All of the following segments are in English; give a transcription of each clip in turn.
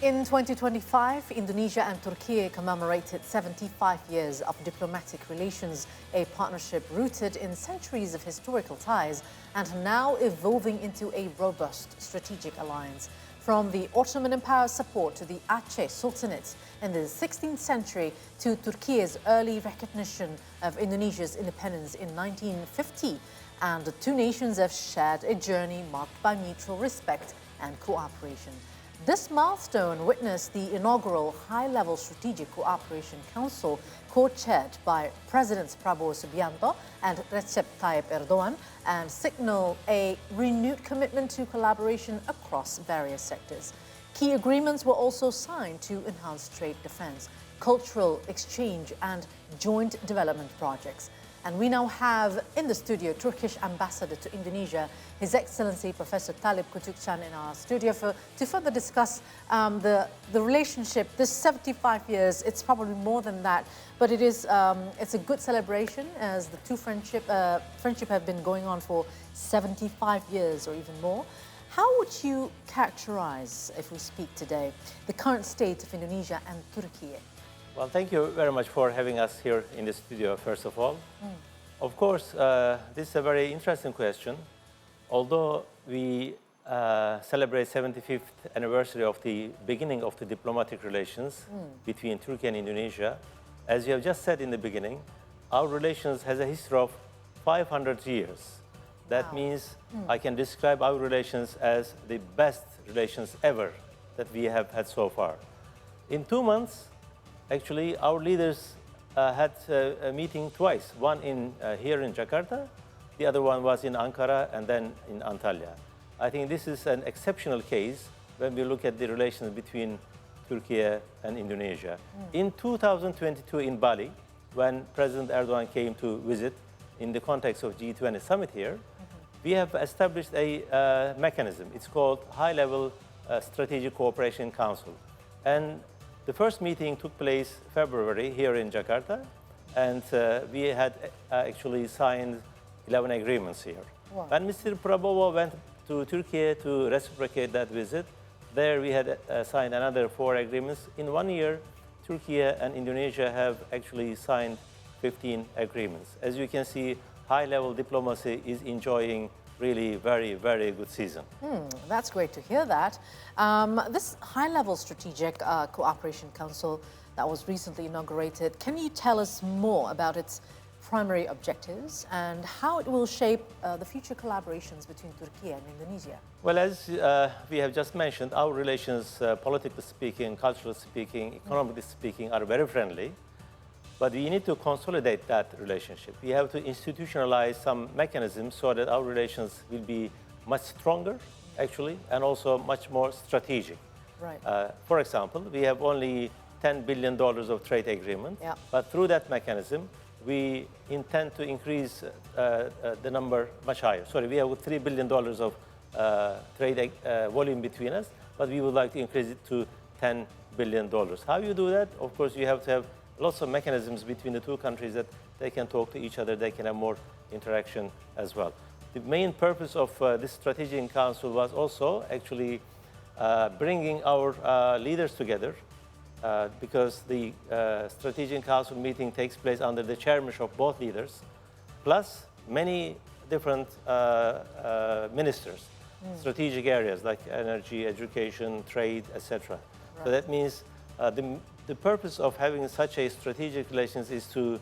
In 2025, Indonesia and Turkey commemorated 75 years of diplomatic relations, a partnership rooted in centuries of historical ties and now evolving into a robust strategic alliance. From the Ottoman Empire's support to the Aceh Sultanate in the 16th century to Turkey's early recognition of Indonesia's independence in 1950, and the two nations have shared a journey marked by mutual respect and cooperation. This milestone witnessed the inaugural High-Level Strategic Cooperation Council co-chaired by Presidents Prabowo Subianto and Recep Tayyip Erdogan and signal a renewed commitment to collaboration across various sectors. Key agreements were also signed to enhance trade defense, cultural exchange and joint development projects. And we now have in the studio Turkish Ambassador to Indonesia, His Excellency Professor Talip Küçükcan in our studio to further discuss the relationship. This 75 years, it's probably more than that, but it's a good celebration as the two friendship have been going on for 75 years or even more. How would you characterize, if we speak today, the current state of Indonesia and Turkey? Well, thank you very much for having us here in the studio, first of all. Of course, this is a very interesting question. Although we celebrate 75th anniversary of the beginning of the diplomatic relations between Turkey and Indonesia, as you have just said in the beginning, our relations has a history of 500 years. That means I can describe our relations as the best relations ever that we have had so far. In 2 months, actually, our leaders had a meeting twice, one here in Jakarta, the other one was in Ankara and then in Antalya. I think this is an exceptional case when we look at the relations between Turkey and Indonesia. In 2022 in Bali, when President Erdogan came to visit in the context of G20 summit here, we have established a mechanism. It's called High-Level Strategic Cooperation Council. And the first meeting took place February here in Jakarta, and we had actually signed 11 agreements here. Wow. When Mr. Prabowo went to Turkey to reciprocate that visit, there we had signed another 4 agreements. In 1 year, Turkey and Indonesia have actually signed 15 agreements. As you can see, high-level diplomacy is enjoying really very, very good season. That's great to hear that. This high-level strategic cooperation council that was recently inaugurated, can you tell us more about its primary objectives and how it will shape the future collaborations between Turkey and Indonesia? Well, as we have just mentioned, our relations, politically speaking, culturally speaking, economically speaking, are very friendly. But we need to consolidate that relationship. We have to institutionalize some mechanisms so that our relations will be much stronger, actually, and also much more strategic. Right. For example, we have only $10 billion of trade agreement, but through that mechanism, we intend to increase the number much higher. Sorry, we have $3 billion of trade volume between us, but we would like to increase it to $10 billion. How you do that? Of course, you have to have lots of mechanisms between the two countries that they can talk to each other, they can have more interaction as well. The main purpose of this Strategic Council was also actually bringing our leaders together because the Strategic Council meeting takes place under the chairmanship of both leaders, plus many different ministers, strategic areas like energy, education, trade, etc. Right. So that means the purpose of having such a strategic relations is to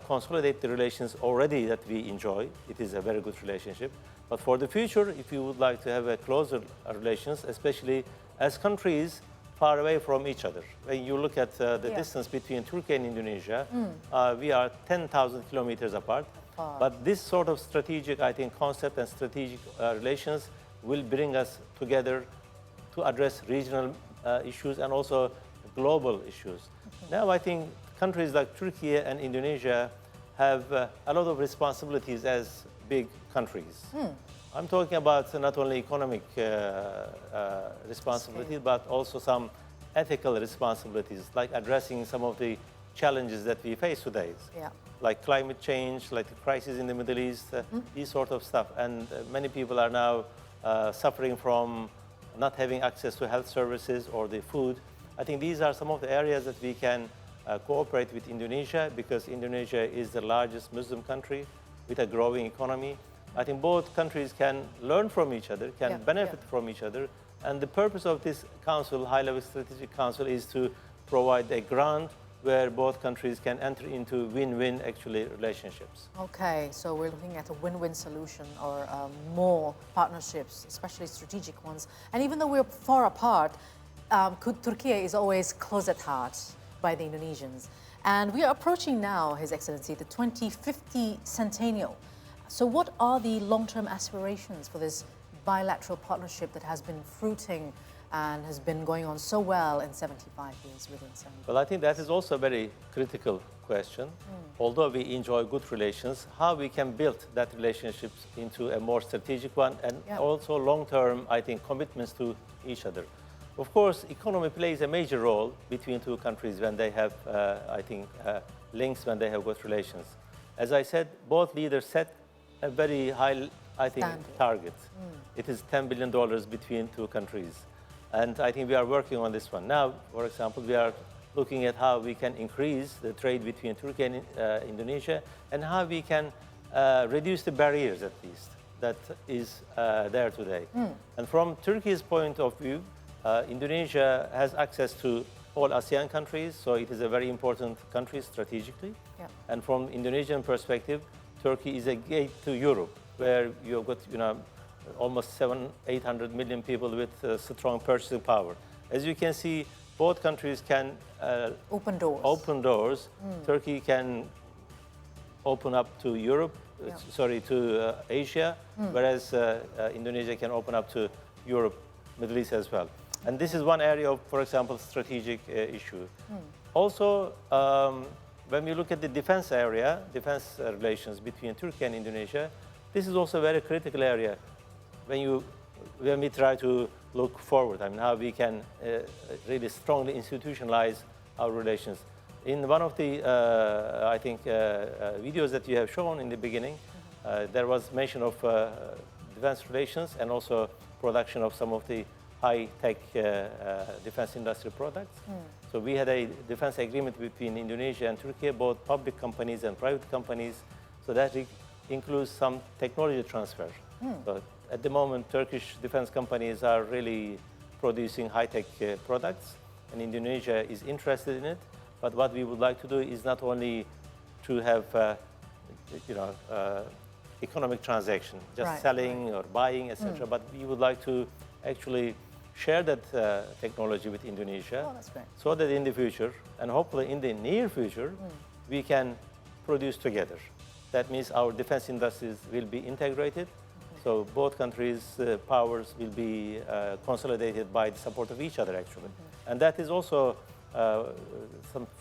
consolidate the relations already that we enjoy. It is a very good relationship. But for the future, if you would like to have a closer relations, especially as countries far away from each other. When you look at the distance between Turkey and Indonesia, we are 10,000 kilometers apart. But this sort of strategic, I think, concept and strategic relations will bring us together to address regional issues and also global issues. Now I think countries like Turkey and Indonesia have a lot of responsibilities as big countries. I'm talking about not only economic responsibilities, but also some ethical responsibilities, like addressing some of the challenges that we face today, like climate change, like the crisis in the Middle East, these sort of stuff. And many people are now suffering from not having access to health services or the food. I think these are some of the areas that we can cooperate with Indonesia, because Indonesia is the largest Muslim country with a growing economy. I think both countries can learn from each other, can benefit from each other. And the purpose of this council, high-level strategic council, is to provide a ground where both countries can enter into win-win, actually, relationships. Okay, so we're looking at a win-win solution, or more partnerships, especially strategic ones. And even though we're far apart, Turkey is always close at heart by the Indonesians. And we are approaching now, His Excellency, the 2050 centennial. So what are the long-term aspirations for this bilateral partnership that has been fruiting and has been going on so well in 75 years within 75? Well, I think that is also a very critical question. Although we enjoy good relations, how we can build that relationships into a more strategic one, and also long-term, I think, commitments to each other. Of course, economy plays a major role between two countries when they have, I think, links, when they have good relations. As I said, both leaders set a very high, I think, target. It is $10 billion between two countries. And I think we are working on this one. Now, for example, we are looking at how we can increase the trade between Turkey and Indonesia, and how we can reduce the barriers, at least, that is there today. And from Turkey's point of view, Indonesia has access to all ASEAN countries, so it is a very important country strategically. And from Indonesian perspective, Turkey is a gate to Europe, where you've got, almost 800 million people with strong purchasing power. As you can see, both countries can open doors. Turkey can open up to Europe, to Asia, whereas Indonesia can open up to Europe, Middle East as well. And this is one area of, for example, strategic issue. Also, when we look at the defense area, defense relations between Turkey and Indonesia, this is also a very critical area when we try to look forward. I mean, how we can really strongly institutionalize our relations. In one of the, I think, videos that you have shown in the beginning, there was mention of defense relations and also production of some of the high-tech defense industry products. So we had a defense agreement between Indonesia and Turkey, both public companies and private companies. So that includes some technology transfer. So at the moment, Turkish defense companies are really producing high-tech products, and Indonesia is interested in it. But what we would like to do is not only to have, economic transaction, just selling or buying, etc. But we would like to actually share that technology with Indonesia, so that in the future, and hopefully in the near future, we can produce together. That means our defense industries will be integrated, so both countries' powers will be consolidated by the support of each other, actually. And that is also,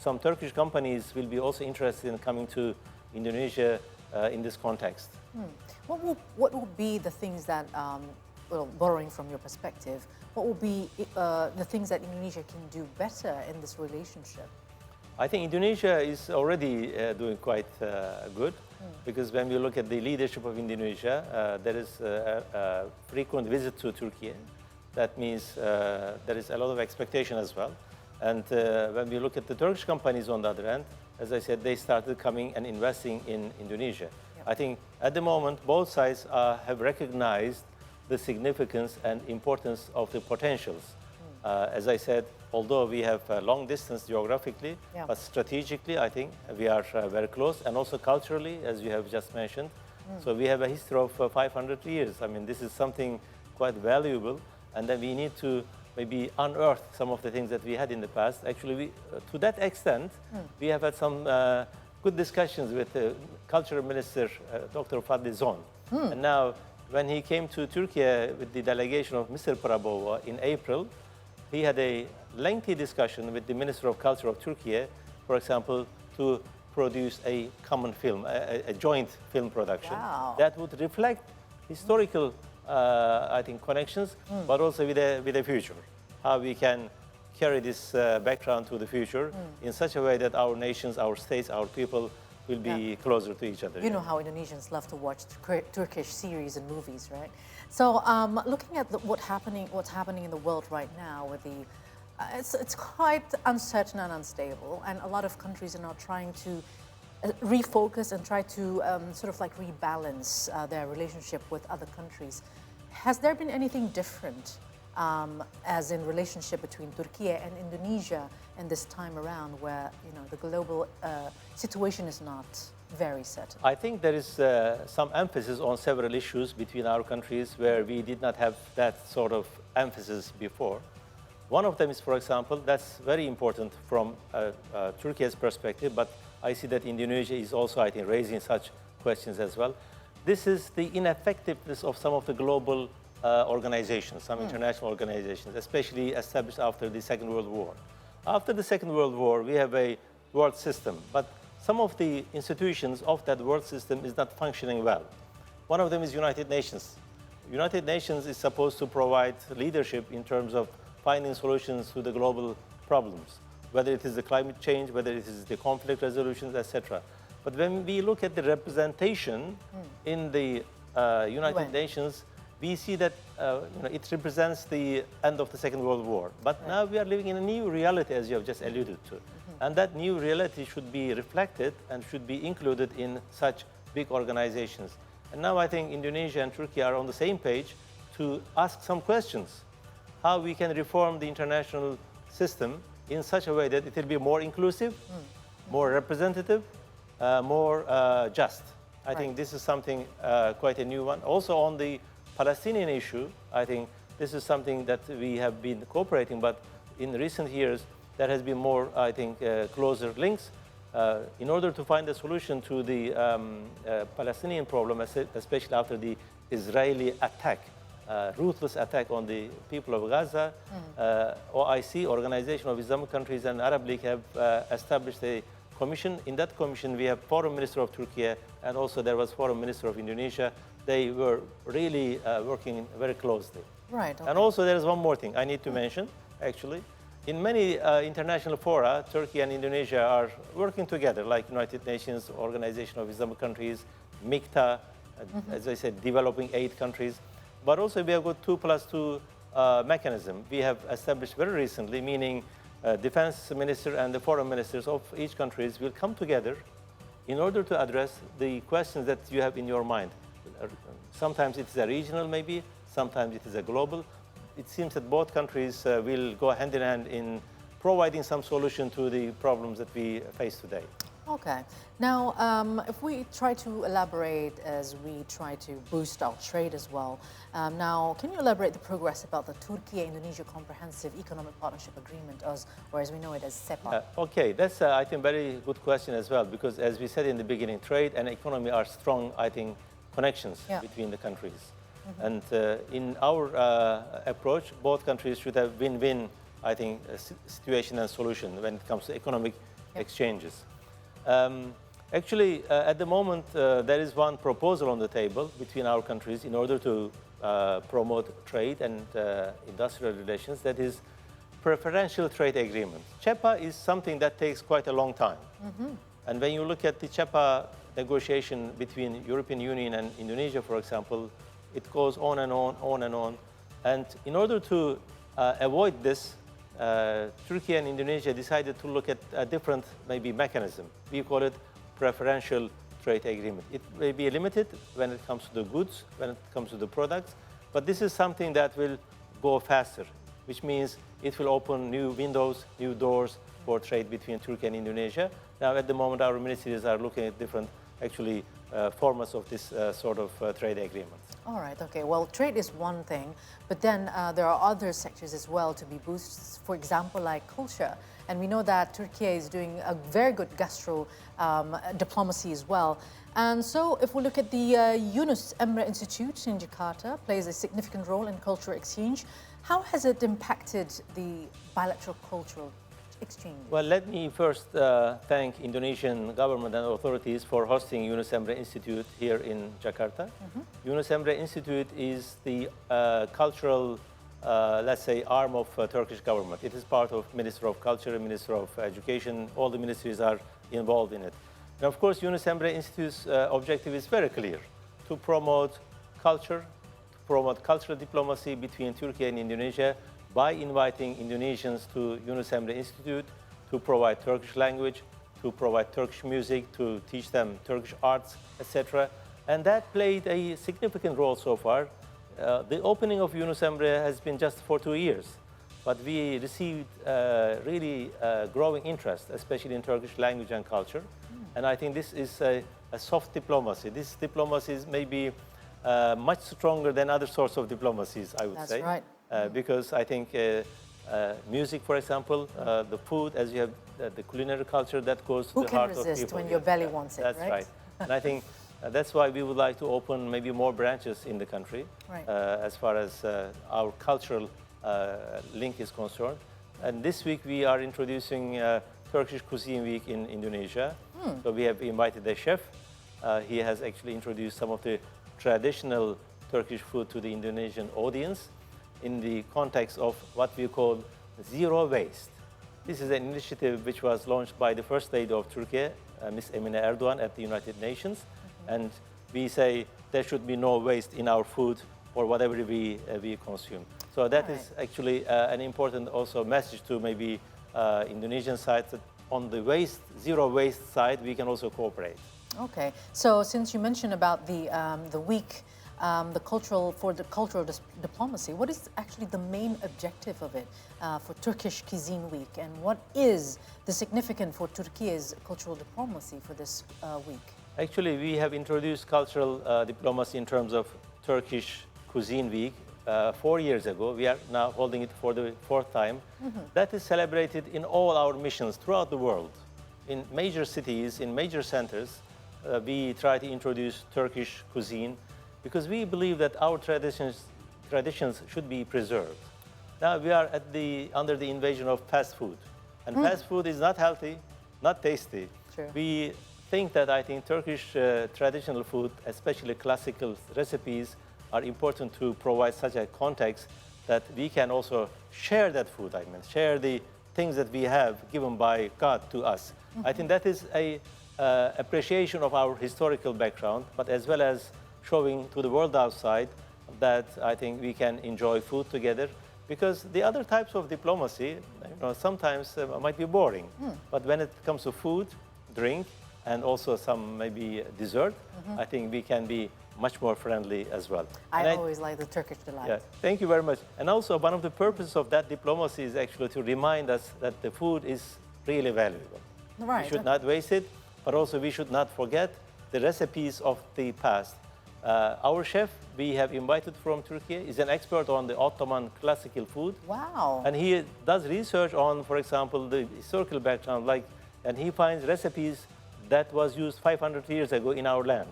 some Turkish companies will be also interested in coming to Indonesia in this context. What will be the things that, well, borrowing from your perspective, what will be the things that Indonesia can do better in this relationship? I think Indonesia is already doing quite good, because when we look at the leadership of Indonesia, there is a frequent visit to Turkey. That means there is a lot of expectation as well. And when we look at the Turkish companies on the other hand, as I said, they started coming and investing in Indonesia. I think at the moment, both sides have recognized the significance and importance of the potentials. As I said, although we have long distance geographically, but strategically, I think we are very close, and also culturally, as you have just mentioned. So we have a history of 500 years. I mean, this is something quite valuable, and then we need to maybe unearth some of the things that we had in the past. Actually, to that extent, we have had some good discussions with the Culture Minister, Dr. Fadli Zon. And now, when he came to Turkey with the delegation of Mr. Prabowo in April, he had a lengthy discussion with the Minister of Culture of Turkey, for example, to produce a common film, a joint film production that would reflect historical, I think, connections, but also with a future. How we can carry this background to the future in such a way that our nations, our states, our people will be closer to each other. You know how Indonesians love to watch Turkish series and movies, right? So looking at what's happening in the world right now with the, it's quite uncertain and unstable, and a lot of countries are now trying to refocus and try to sort of like rebalance their relationship with other countries. Has there been anything different as in relationship between Turkey and Indonesia in this time around where, you know, the global situation is not very certain? I think there is some emphasis on several issues between our countries where we did not have that sort of emphasis before. One of them is, for example, that's very important from Turkey's perspective, but I see that Indonesia is also, I think, raising such questions as well. This is the ineffectiveness of some of the global organizations, some international organizations, especially established after the Second World War. After the Second World War, we have a world system, but some of the institutions of that world system is not functioning well. One of them is United Nations. United Nations is supposed to provide leadership in terms of finding solutions to the global problems, whether it is the climate change, whether it is the conflict resolutions, etc. But when we look at the representation in the United Nations, we see that you know, it represents the end of the Second World War. But now we are living in a new reality, as you have just alluded to. And that new reality should be reflected and should be included in such big organizations. And now I think Indonesia and Turkey are on the same page to ask some questions. How we can reform the international system in such a way that it will be more inclusive, more representative, more just. I think this is something quite a new one. Also on the Palestinian issue, I think this is something that we have been cooperating, but in recent years, there has been more, I think, closer links in order to find a solution to the Palestinian problem, especially after the Israeli attack, ruthless attack on the people of Gaza. OIC, Organization of Islamic Countries and Arab League, have established a commission. In that commission, we have Foreign Minister of Turkey, and also there was Foreign Minister of Indonesia. They were really working very closely. Right. Okay. And also there is one more thing I need to mention, actually. In many international fora, Turkey and Indonesia are working together, like United Nations, Organization of Islamic Countries, MICTA, as I said, developing 8 countries. But also we have got 2+2 mechanism. We have established very recently, meaning defense minister and the foreign ministers of each countries will come together in order to address the questions that you have in your mind. Sometimes it is a regional maybe, sometimes it is a global. It seems that both countries will go hand in hand in providing some solution to the problems that we face today. Okay. Now, if we try to elaborate as we try to boost our trade as well, now, can you elaborate the progress about the Turkey-Indonesia Comprehensive Economic Partnership Agreement, or as we know it as Sebuah? Okay, that's, I think, a very good question as well, because as we said in the beginning, trade and economy are strong, I think, connections between the countries. And in our approach, both countries should have win-win, I think, situation and solution when it comes to economic exchanges. Actually, at the moment, there is one proposal on the table between our countries in order to promote trade and industrial relations, that is preferential trade agreement. CEPA is something that takes quite a long time. And when you look at the CEPA negotiation between European Union and Indonesia, for example, it goes on and on, on and on. And in order to avoid this, Turkey and Indonesia decided to look at a different, maybe, mechanism. We call it preferential trade agreement. It may be limited when it comes to the goods, when it comes to the products, but this is something that will go faster, which means it will open new windows, new doors for trade between Turkey and Indonesia. Now, at the moment, our ministries are looking at different, actually, formats of this sort of trade agreements. All right, okay. Well, trade is one thing, but then there are other sectors as well to be boosted, for example, like culture. And we know that Turkey is doing a very good gastro diplomacy as well. And so if we look at the Yunus Emre Institute in Jakarta, plays a significant role in cultural exchange. How has it impacted the bilateral cultural exchange? Well, let me first thank Indonesian government and authorities for hosting Yunus Emre Institute here in Jakarta. Yunus Emre Institute is the cultural, let's say, arm of Turkish government. It is part of Ministry of Culture, Ministry of Education. All the ministries are involved in it. And of course, Yunus Emre Institute's objective is very clear: to promote culture, to promote cultural diplomacy between Turkey and Indonesia by inviting Indonesians to Yunus Emre Institute to provide Turkish language, to provide Turkish music, to teach them Turkish arts, etc. And that played a significant role so far. The opening of Yunus Emre has been just for 2 years, but we received really growing interest, especially in Turkish language and culture. And I think this is a soft diplomacy. This diplomacy is maybe much stronger than other sorts of diplomacies, I would say. That's right. Because I think music, for example, the food, as you have the culinary culture, that goes to the heart of people. Who can resist when your belly wants it, That's right. And I think that's why we would like to open maybe more branches in the country, as far as our cultural link is concerned. And this week we are introducing Turkish Cuisine Week in Indonesia. So we have invited a chef. He has actually introduced some of the traditional Turkish food to the Indonesian audience in the context of what we call zero waste. This is an initiative which was launched by the First Lady of Turkey, Ms. Emine Erdogan, at the United Nations. And we say there should be no waste in our food or whatever we consume. So that is actually an important also message to maybe Indonesian side, that on the zero waste side, we can also cooperate. Okay, so since you mentioned about the week, the cultural diplomacy, what is actually the main objective of it for Turkish Cuisine Week, and what is the significance for Turkey's cultural diplomacy for this week? Actually, we have introduced cultural diplomacy in terms of Turkish Cuisine Week 4 years ago. We are now holding it for the 4th time. That is celebrated in all our missions throughout the world. In major cities, in major centers, we try to introduce Turkish cuisine because we believe that our traditions should be preserved. Now we are under the invasion of fast food. And fast food is not healthy, not tasty. True. We think that Turkish traditional food, especially classical recipes, are important to provide such a context that we can also share that food, share the things that we have given by God to us. I think that is a appreciation of our historical background, but as well as showing to the world outside that I think we can enjoy food together, because the other types of diplomacy, sometimes might be boring. But when it comes to food, drink, and also some maybe dessert, I think we can be much more friendly as well. I always like the Turkish delight. Yeah, thank you very much. And also one of the purposes of that diplomacy is actually to remind us that the food is really valuable. Right. We should not waste it, but also we should not forget the recipes of the past. Our chef, we have invited from Turkey, is an expert on the Ottoman classical food. Wow. And he does research on, for example, the historical background, and he finds recipes that was used 500 years ago in our land.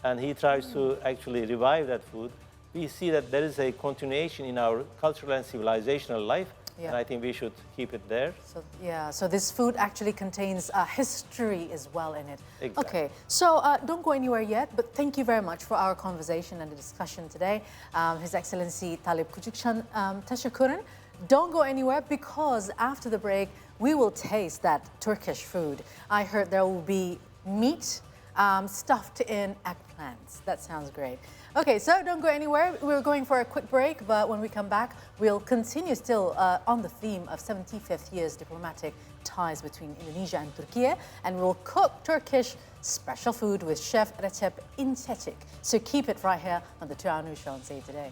And he tries to actually revive that food. We see that there is a continuation in our cultural and civilizational life, and I think we should keep it there. So this food actually contains history as well in it. Exactly. Okay, so don't go anywhere yet, but thank you very much for our conversation and the discussion today. His Excellency Talip Küçükcan, teşekkürün. Don't go anywhere, because after the break, we will taste that Turkish food. I heard there will be meat stuffed in eggplants. That sounds great. Okay, so don't go anywhere. We're going for a quick break, but when we come back, we'll continue still on the theme of 75th years diplomatic ties between Indonesia and Turkey, and we'll cook Turkish special food with Chef Recep Tayyip. So keep it right here on the Tahun Show and see you today.